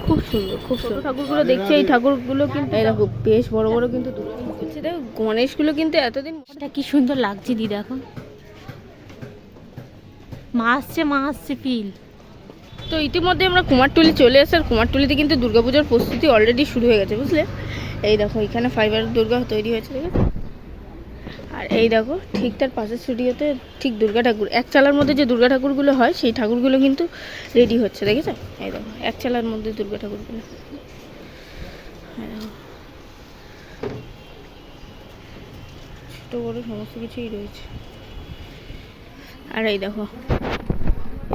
খুব সুন্দর, খুব ছোটো ঠাকুরগুলো দেখছি। এই ঠাকুরগুলো কিন্তু এরকম বেশ বড় বড়, কিন্তু গণেশগুলো কিন্তু এতদিন কি সুন্দর লাগছে দি, দেখো মা আসছে পিল। তো ইতিমধ্যে আমরা কুমারটুলি চলে আসি, আর কুমারটুলিতে কিন্তু দুর্গাপূজার প্রস্তুতি অলরেডি শুরু হয়ে গেছে, বুঝলে। এই দেখো এখানে ফাইবার দুর্গা তৈরি হয়েছে, ঠিক আছে। আর এই দেখো ঠিক তার পাশের স্টুডিওতে ঠিক দুর্গা ঠাকুর, এক চালার মধ্যে যে দুর্গা ঠাকুরগুলো হয় সেই ঠাকুরগুলো কিন্তু রেডি হচ্ছে, দেখেছো। এই দেখো এক চালার মধ্যে দুর্গা ঠাকুরগুলো, ছোট বড় সমস্ত কিছুই রয়েছে। আর এই দেখো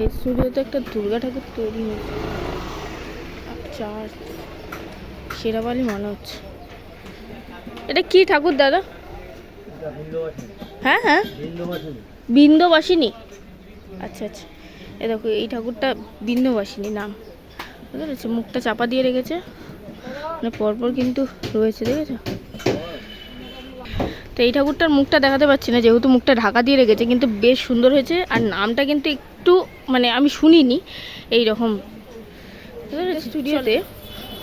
এই স্টুডিওতে একটা দুর্গা ঠাকুর তৈরি হয়েছে, চার শেরাবালি মনে হচ্ছে। এটা কি ঠাকুর দাদা? হ্যাঁ হ্যাঁ, বিন্দবাসিনী। আচ্ছা আচ্ছা, এ দেখো এই ঠাকুরটা বিন্দবাসিনী নাম, বুঝতে পেরেছো। মুখটা চাপা দিয়ে রেখেছে, মানে পরপর কিন্তু রয়েছে, দেখেছো। তো এই ঠাকুরটার মুখটা দেখাতে পারছি না যেহেতু মুখটা ঢাকা দিয়ে রেখেছে, কিন্তু বেশ সুন্দর হয়েছে। আর নামটা কিন্তু একটু মানে আমি শুনিনি এইরকম, স্টুডিওতে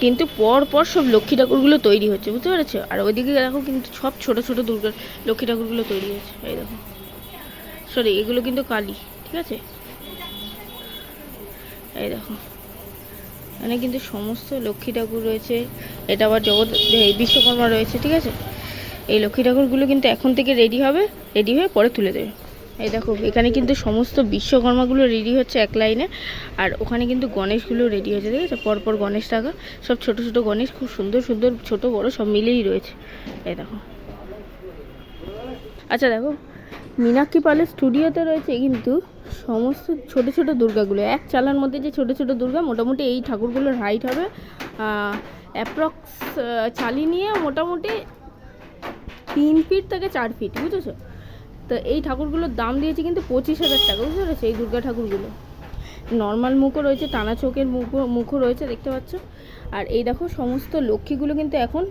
কিন্তু পর পর সব লক্ষ্মী ঠাকুরগুলো তৈরি হচ্ছে, বুঝতে পেরেছো। আর ওইদিকে দেখো কিন্তু সব ছোট ছোট দুর্গা লক্ষ্মী ঠাকুরগুলো তৈরি হচ্ছে। এই দেখো, সরি এগুলো কিন্তু কালী, ঠিক আছে। এই দেখো মানে কিন্তু সমস্ত লক্ষ্মী ঠাকুর রয়েছে। এটা আবার জগৎ বিশ্বকর্মা রয়েছে, ঠিক আছে। এই লক্ষ্মী ঠাকুরগুলো কিন্তু এখন থেকে রেডি হবে, রেডি হয়ে পরে তুলে দেবে। এই দেখো এখানে কিন্তু সমস্ত বিশ্বকর্মাগুলো রেডি হচ্ছে এক লাইনে, আর ওখানে কিন্তু গণেশগুলো রেডি হয়েছে, ঠিক আছে। পরপর গণেশ রাখা, সব ছোট ছোট গণেশ, খুব সুন্দর সুন্দর, ছোট বড় সব মিলেই রয়েছে। এই দেখো, আচ্ছা দেখো মীনাক্ষী পালের স্টুডিওতে রয়েছে কিন্তু সমস্ত ছোট ছোট দুর্গাগুলো, এক চালার মধ্যে যে ছোট ছোট দুর্গা, মোটামুটি এই ঠাকুরগুলোর হাইট হবে অ্যাপ্রক্স চালি নিয়ে মোটামুটি 3 ফিট থেকে 4 ফিট, বুঝেছো। তো এই ঠাকুরগুলোর দাম দিয়েছে কিন্তু 25,000 টাকা, বুঝতে পেরেছো। এই দুর্গা ঠাকুরগুলো নর্মাল মুখও রয়েছে, টানা চোখের মুখও রয়েছে, দেখতে পাচ্ছ। আর এই দেখো সমস্ত লক্ষ্মীগুলো কিন্তু এখন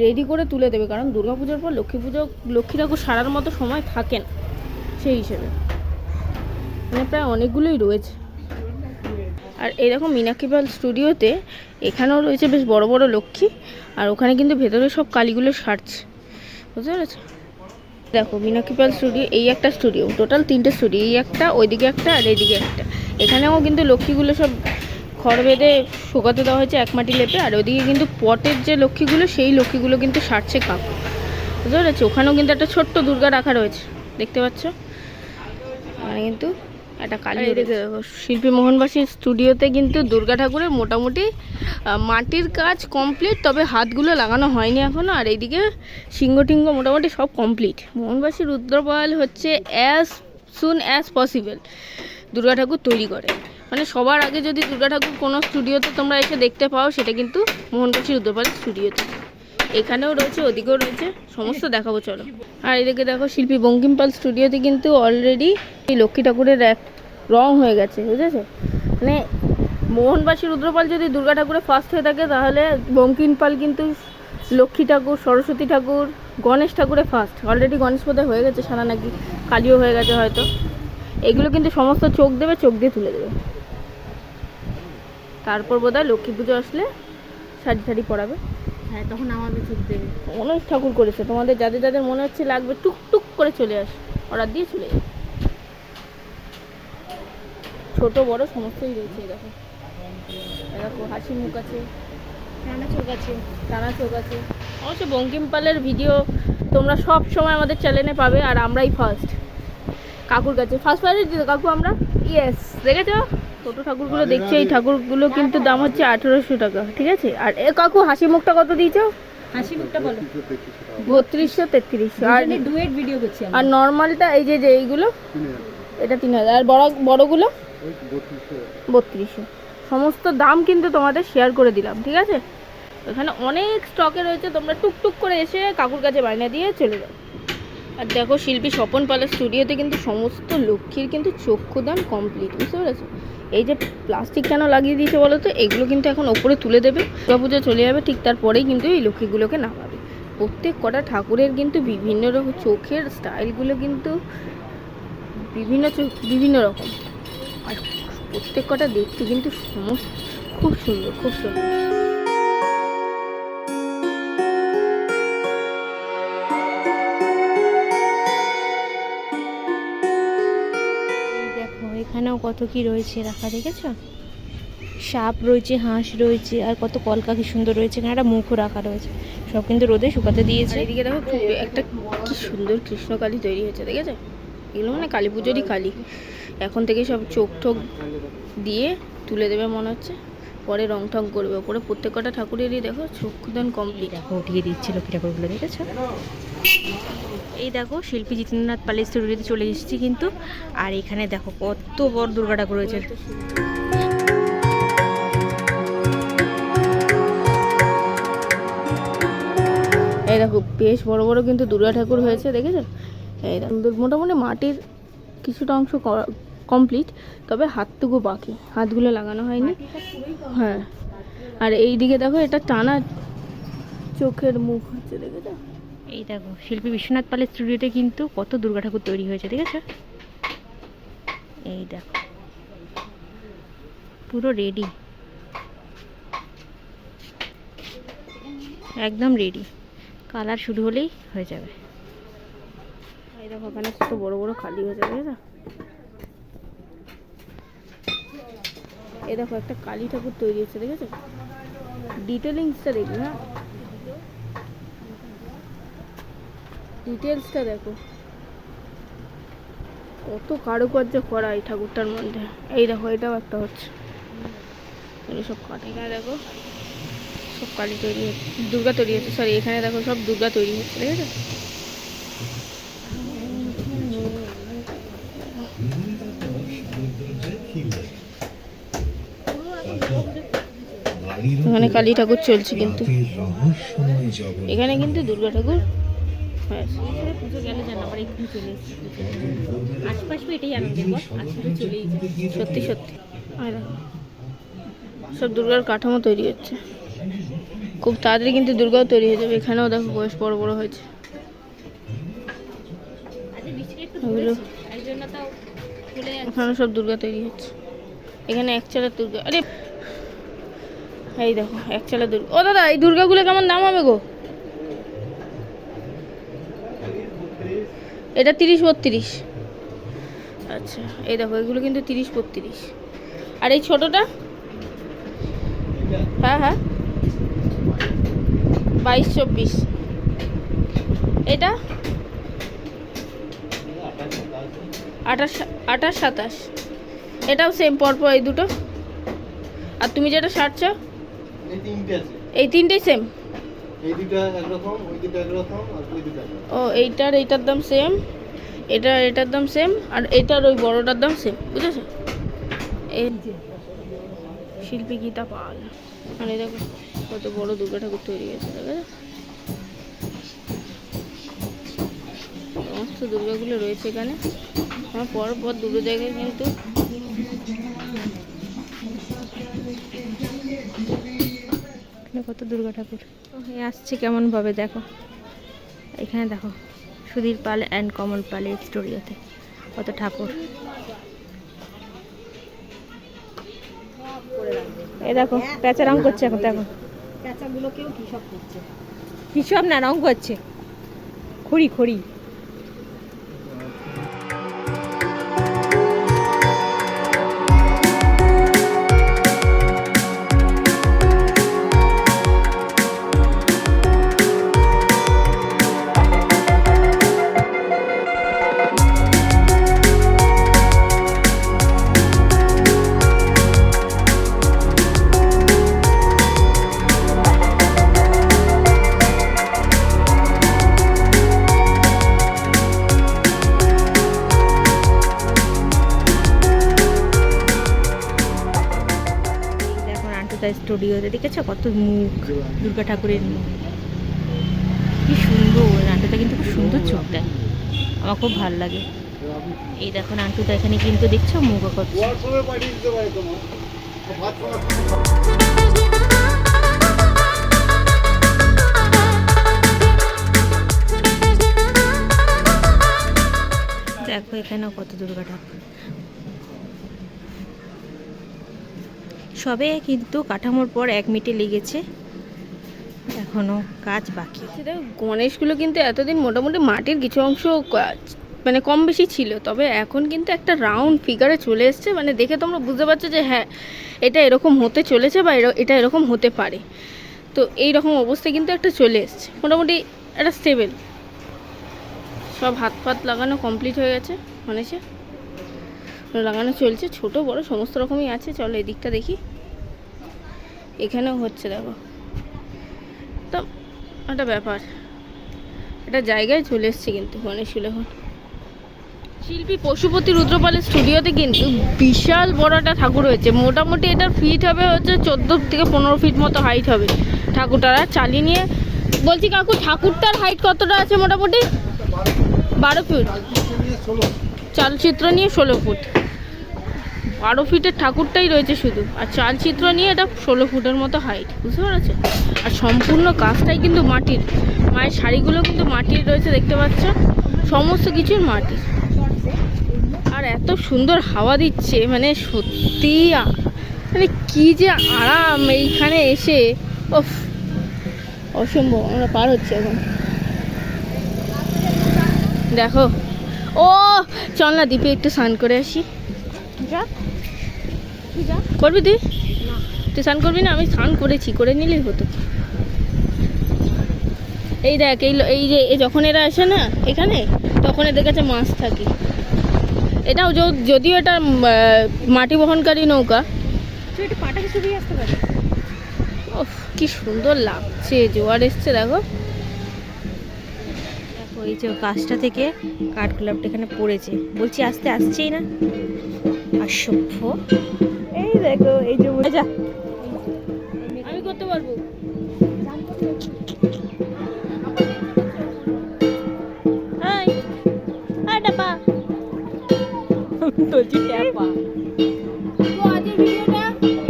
রেডি করে তুলে দেবে, কারণ দুর্গাপুজোর পর লক্ষ্মী ঠাকুর সারার মতো সময় থাকে না, সেই হিসেবে মানে প্রায় অনেকগুলোই রয়েছে। আর এই দেখো মীনাক্ষী পাল স্টুডিওতে এখানেও রয়েছে বেশ বড় বড় লক্ষ্মী, আর ওখানে কিন্তু ভেতরে সব কালীগুলো সারছে, বুঝতে পেরেছো। দেখো মীনাক্ষী পাল স্টুডিও, এই একটা স্টুডিও, টোটাল 3টে স্টুডিও, এই একটা, ওইদিকে একটা, আর এইদিকে একটা। এখানেও কিন্তু লক্ষ্মীগুলো সব খড় বেঁধে শুকাতে দেওয়া হয়েছে এক মাটি লেপে, আর ওইদিকে কিন্তু পটের যে লক্ষ্মীগুলো সেই লক্ষ্মীগুলো কিন্তু সারছে কাকু, বুঝতে পেরেছো। ওখানেও কিন্তু একটা ছোট্ট দুর্গা রাখা রয়েছে, দেখতে পাচ্ছ। মানে কিন্তু একটা কালী, দেখো শিল্পী মোহনবাসীর স্টুডিওতে কিন্তু দুর্গা ঠাকুরের মোটামুটি মাটির কাজ কমপ্লিট, তবে হাতগুলো লাগানো হয়নি এখনও। আর এইদিকে সিংহ টিঙ্গ মোটামুটি সব কমপ্লিট। মোহনবাসী রুদ্রপাল হচ্ছে as soon as possible Durga ঠাকুর তৈরি করে, মানে সবার আগে যদি দুর্গা ঠাকুর কোনো স্টুডিওতে তোমরা এসে দেখতে পাও সেটা কিন্তু মোহনবাসী রুদ্রপালের স্টুডিওতে। এখানেও রয়েছে, ওদিকেও রয়েছে, সমস্ত দেখাবো চলো। আর এদিকে দেখো শিল্পী বঙ্কিম পাল স্টুডিওতে কিন্তু অলরেডি এই লক্ষ্মী ঠাকুরের এক রং হয়ে গেছে, বুঝেছো। মানে মোহনবাসী রুদ্রপাল যদি দুর্গা ঠাকুরে ফার্স্ট হয়ে থাকে, তাহলে বঙ্কিম পাল কিন্তু লক্ষ্মী ঠাকুর, সরস্বতী ঠাকুর, গণেশ ঠাকুরে ফার্স্ট। অলরেডি গণেশ বোধহয় হয়ে গেছে সারা, নাকি কালীও হয়ে গেছে হয়তো। এগুলো কিন্তু সমস্ত চোখ দেবে, চোখ দিয়ে তুলে দেবে। তারপর বোধহয় লক্ষ্মী পুজো আসলে শাড়ি শাড়ি পরাবে, হ্যাঁ তখন আমাদের চোখ দেবে। অনেক ঠাকুর করেছে, তোমাদের যাদের যাদের মনে হচ্ছে লাগবে টুকটুক করে চলে আস, অর্ডার দিয়ে চলে যাবে। ছোট বড় সমস্তই রয়েছে। দেখো দেখো হাসি মুখ আছে, টানা চোখ আছে, টানা চোখ আছে। অবশ্য বঙ্কিম পালের ভিডিও তোমরা সব সময় আমাদের চ্যানেলে পাবে, আর আমরাই ফার্স্ট কাকুর কাছে ফার্স্ট প্রাইজ দিত কাকু আমরা। ইয়েস, দেখেছো ছোটো ঠাকুরগুলো দেখছি, এই ঠাকুরগুলো কিন্তু দাম হচ্ছে 1800 টাকা, ঠিক আছে। আর এ কাকু হাসি মুখটা কত দিয়েছো? হাসি মুখটা বলো। 3200 3300। আর ডুয়েট ভিডিও করছি। আর নর্মালটা এই যে যে এইগুলো এটা 3000, আর বড়গুলো 3200। সমস্ত দাম কিন্তু তোমাদের শেয়ার করে দিলাম, ঠিক আছে। এখানে অনেক স্টকে রয়েছে, তোমরা টুকটুক করে এসে কাকুর কাছে বায়না দিয়ে চলে যাও। আর দেখো শিল্পী স্বপন পালের স্টুডিওতে কিন্তু সমস্ত লক্ষ্মীর কিন্তু চক্ষুদান কমপ্লিট, বুঝতে পেরেছো। এই যে প্লাস্টিক কেন লাগিয়ে দিয়েছে বলো তো, এগুলো কিন্তু এখন ওপরে তুলে দেবে, দুর্গাপুজো চলে যাবে, ঠিক তারপরেই কিন্তু এই লক্ষ্মীগুলোকে নামাবে। প্রত্যেক কটা ঠাকুরের কিন্তু বিভিন্ন রকম চোখের স্টাইলগুলো কিন্তু বিভিন্ন রকম, আর প্রত্যেক কটা দেখতে কিন্তু সমস্ত খুব সুন্দর, খুব সুন্দর। দেখো এখানেও কত কি রয়েছে রাখা, দেখেছো? সাপ রয়েছে, হাঁস রয়েছে, আর কত কলকা কি সুন্দর রয়েছে। এখানে একটা মুখও রাখা রয়েছে, সব কিন্তু রোদে শুকাতে দিয়েছে। আর এদিকে দেখো খুব একটা কি সুন্দর কৃষ্ণকালী তৈরি হয়েছে, দেখেছো? এগুলো মানে কালী পুজোরই কালী। এখন থেকে সব চোখ টোক দিয়ে তুলে দেবে মনে হচ্ছে, পরে রং টং করবে। ওপরে প্রত্যেক কটা ঠাকুরেরই দেখো চক্ষুদান কমপ্লিট। দেখো উঠিয়ে দিচ্ছিল কি ঠাকুরগুলো, দেখেছো? এই দেখো শিল্পী জিতেন্দ্রনাথ পালের স্টুডিওতে চলে এসেছি কিন্তু। আর এখানে দেখো কত বড় দুর্গা ঠাকুর রয়েছে। এই দেখো বেশ বড় বড় কিন্তু দুর্গা ঠাকুর হয়েছে, দেখেছো? এই দেখো মোটামুটি মাটির কিছুটা অংশ কমপ্লিট, তবে হাতটুকু বাকি, হাতগুলো লাগানো হয়নি। হ্যাঁ, আর এই দিকে দেখো এটা টানা চোখের মুখ হচ্ছে, দেখেছো? এই দেখো শিল্পী বিশ্বনাথ পালের স্টুডিওতে কিন্তু কত দুর্গা ঠাকুর তৈরি হয়েছে, দেখেছো? এই দেখো পুরো রেডি, একদম রেডি। কালার শুরু হলেই হয়ে যাবে। এই দেখো ওখানে কত বড় বড় খালি হয়েছে, দেখেছো? এই দেখো একটা কালী ঠাকুর তৈরি হচ্ছে, দেখেছো? ডিটেলিংসটা দেখি, হ্যাঁ ডিটেলসটা দেখো, কত কারুকার্য করা এই ঠাকুরটার মধ্যে। এই দেখো এটাও একটা হচ্ছে, এগুলো সব কাঠ। এখানে দেখো সব কালী তৈরি হচ্ছে, দুর্গা তৈরি হচ্ছে, সরি এখানে দেখো সব দুর্গা তৈরি হচ্ছে, দেখেছো? এখানে কালী ঠাকুর চলছে কিন্তু, এখানে কিন্তু দুর্গা ঠাকুর পুজো গেলে যেন আবার এখানে চলে এসেছি। আশপাশ এটাই আনন্দের বল, আশপাশে চলেই যায়। সত্যি সত্যি। আর দেখো সব দুর্গার কাঠামো তৈরি হচ্ছে, খুব তাড়াতাড়ি কিন্তু দুর্গাও তৈরি হয়ে যাবে। এখানেও দেখো বয়স বড় বড় হয়েছে, ওগুলো এখানে সব দুর্গা তৈরি হচ্ছে। এখানে এক চালা দুর্গা, আরে এই দেখো এক চালা দুর্গা। ও দাদা এই দুর্গাগুলো কেমন দাম হবে গো? এটা 30-32। আচ্ছা এই দেখো এগুলো কিন্তু 30-32। আর এই ছোটটা? হ্যাঁ হ্যাঁ 22-24। এটা 28-27। এটাও সেম পরপর এই দুটো। আর তুমি যেটা সারছ এই তিনটেই সেম? এই দুটো একরকম, ওই দুটো একরকম, আর ওই দুটো একরকম। ও এইটার দাম সেম, এটার দাম সেম, আর এটার ওই বড়টার দাম সেম, বুঝেছো? এই শিল্পী গীতা পাল। মানে দেখো কত বড় দুর্গা ঠাকুর তৈরি হয়েছে, দেখো সমস্ত দুর্গাগুলো রয়েছে এখানে। আমার পর দুটো জায়গায় কিন্তু কত দুর্গা ঠাকুর আসছে কেমন ভাবে দেখো। এখানে দেখো সুধীর পাল অ্যান্ড কমল পালের স্টুডিওতে কত ঠাকুর। এই দেখো প্যাঁচা রং করছে এখন, দেখো প্যাঁচাগুলোকেও কি সব করছে, কি সব না রং করছে, খড়ি খড়ি। স্টুডিওতে দেখেছো কত মুখ, দুর্গা ঠাকুরের মুখ কি সুন্দর। নাটুটা কিন্তু খুব সুন্দর চোখ দেয়, আমার খুব ভালো লাগে। এই দেখো নাটুটা এখানে কিন্তু দেখছো মুখ করছে। দেখো এখানেও কত দুর্গা ঠাকুর। সবে কিন্তু কাঠামোর পর 1 মিনিটে লেগেছে, এখনো কাজ বাকি। সেটা গণেশগুলো কিন্তু এতদিন মোটামুটি মাটির কিছু অংশ মানে কম বেশি ছিল, তবে এখন কিন্তু একটা রাউন্ড ফিগারে চলে এসছে, মানে দেখে তোমরা বুঝতে পারছো যে হ্যাঁ এটা এরকম হতে চলেছে বা এটা এরকম হতে পারে। তো এই রকম অবস্থায় কিন্তু একটা চলে এসছে, মোটামুটি একটা স্টেবল। সব হাত ফাত লাগানো কমপ্লিট হয়ে গেছে, গণেশে লাগানো চলছে, ছোট বড় সমস্ত রকমই আছে। চলো এদিকটা দেখি, এখানেও হচ্ছে দেখো। তো একটা ব্যাপার, একটা জায়গায় চলে এসছে কিন্তু গণেশগুলো। এখন শিল্পী পশুপতি রুদ্রপালের স্টুডিওতে কিন্তু বিশাল বড় একটা ঠাকুর হয়েছে, মোটামুটি এটার ফিট হবে হচ্ছে 14 থেকে 15 ফিট মতো হাইট হবে। ঠাকুরটারা চালিয়ে নিয়ে বলছি, কাকু ঠাকুরটার হাইট কতটা আছে? মোটামুটি 12 ফিট, চালচিত্র নিয়ে 16 ফুট। 12 ফিটের ঠাকুরটাই রয়েছে শুধু, আর চালচিত্র নিয়ে এটা 16 ফুটের মতো হাইট, বুঝতে পারছো? আর সম্পূর্ণ কাজটাই কিন্তু মাটির, মায়ের শাড়িগুলো কিন্তু মাটির রয়েছে, দেখতে পাচ্ছ, সমস্ত কিছুর মাটির। আর এত সুন্দর হাওয়া দিচ্ছে, মানে সত্যি মানে কি যে আরাম এইখানে এসে, ওফ অসম্ভব। আমরা পার হচ্ছি এখন, দেখো। ও চল না দ্বীপে একটু স্নান করে আসি। যা যা করবি তুই? তুই স্নান করবি না? আমি স্নান করেছি, করে নিলেই হতো। এই দেখ, এই যে যখন এরা আসে না এখানে, তখন এদের কাছে মাছ থাকে। এটাও যদিও এটা মাটি বহনকারী নৌকা। তুই একটু পাটাকে চুবিয়ে আসতে পারি। ওফ কি সুন্দর লাগছে, জোয়ার এসছে দেখো। দেখো এই যে গাছটা থেকে কাঠগোলাপটা এখানে পড়েছে, বলছি আসতে আসছেই না, অসভ্য। এই দেখো এই যে যা, আমি করতে পারবো। বলছি ট্যাপা। তো আজকের ভিডিওটা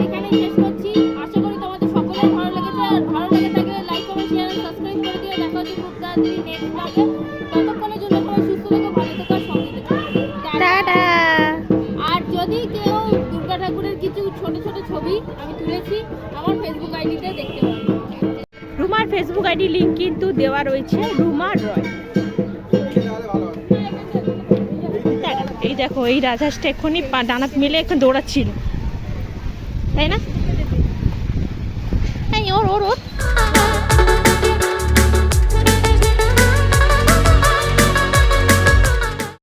এখানেই শেষ করছি। আশা করি তোমাদের সকলের ভালো লেগেছে, আর ভালো লেগে থাকলে লাইক কমেন্ট শেয়ার সাবস্ক্রাইব করে দিও। দেখা হচ্ছে খুব তাড়াতাড়ি নেক্সট ব্লগে। ততক্ষণের জন্য সবাই সুস্থ থেকো, ভালো থেকো, আর সঙ্গে থেকো। টাটা। আর যদি কেউ দুর্গা ঠাকুরের কিছু ছোট ছোট ছবি আমি তুলেছি, আমার ফেসবুক আইডিতে দেখতে পাবে। রুমার ফেসবুক আইডি লিংক কিন্তু দেওয়া রয়েছে, রুমা রয়। এই দেখো এই রাজহাঁসটা এক্ষুনি ডানাত মেলে এখন দৌড়াচ্ছিল, তাই না? এই ওর ওর ওর